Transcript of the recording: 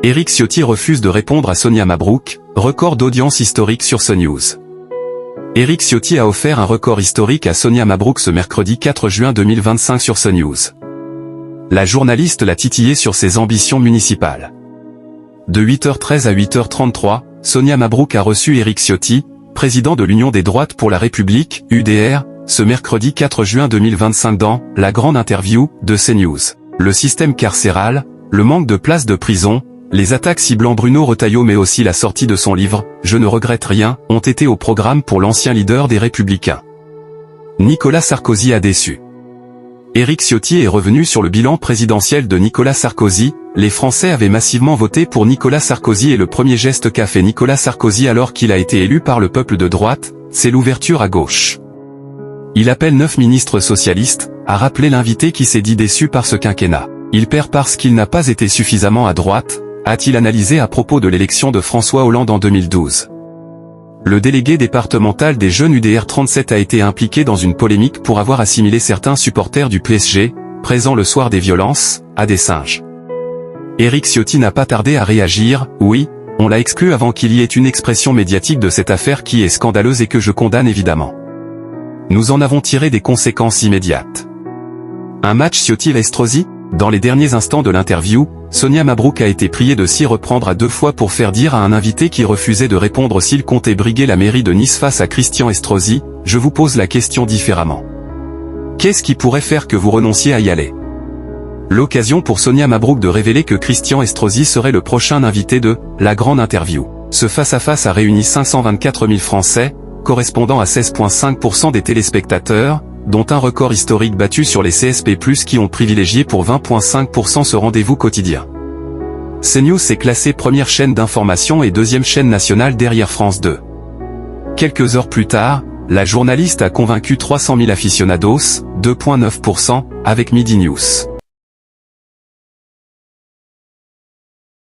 Éric Ciotti refuse de répondre à Sonia Mabrouk, record d'audience historique sur CNews. Éric Ciotti a offert un record historique à Sonia Mabrouk ce mercredi 4 juin 2025 sur CNews. La journaliste l'a titillé sur ses ambitions municipales. De 8h13 à 8h33, Sonia Mabrouk a reçu Éric Ciotti, président de l'Union des droites pour la République, UDR, ce mercredi 4 juin 2025 dans « La grande interview » de CNews. Le système carcéral, le manque de places de prison, les attaques ciblant Bruno Retailleau mais aussi la sortie de son livre « Je ne regrette rien » ont été au programme pour l'ancien leader des Républicains. Nicolas Sarkozy a déçu. Éric Ciotti est revenu sur le bilan présidentiel de Nicolas Sarkozy. Les Français avaient massivement voté pour Nicolas Sarkozy et le premier geste qu'a fait Nicolas Sarkozy alors qu'il a été élu par le peuple de droite, c'est l'ouverture à gauche. Il appelle 9 ministres socialistes, a rappelé l'invité qui s'est dit déçu par ce quinquennat. Il perd parce qu'il n'a pas été suffisamment à droite, a-t-il analysé à propos de l'élection de François Hollande en 2012. Le délégué départemental des jeunes UDR 37 a été impliqué dans une polémique pour avoir assimilé certains supporters du PSG, présents le soir des violences, à des singes. Éric Ciotti n'a pas tardé à réagir, oui, on l'a exclu avant qu'il y ait une expression médiatique de cette affaire qui est scandaleuse et que je condamne évidemment. Nous en avons tiré des conséquences immédiates. Un match Ciotti-Estrosi? Dans les derniers instants de l'interview, Sonia Mabrouk a été priée de s'y reprendre à 2 fois pour faire dire à un invité qui refusait de répondre s'il comptait briguer la mairie de Nice face à Christian Estrosi, je vous pose la question différemment. Qu'est-ce qui pourrait faire que vous renonciez à y aller? L'occasion pour Sonia Mabrouk de révéler que Christian Estrosi serait le prochain invité de « La grande interview ». Ce face-à-face a réuni 524 000 Français, correspondant à 16,5% des téléspectateurs, dont un record historique battu sur les CSP+, qui ont privilégié pour 20,5% ce rendez-vous quotidien. CNews s'est classée première chaîne d'information et deuxième chaîne nationale derrière France 2. Quelques heures plus tard, la journaliste a convaincu 300 000 aficionados, 2,9%, avec Midi News.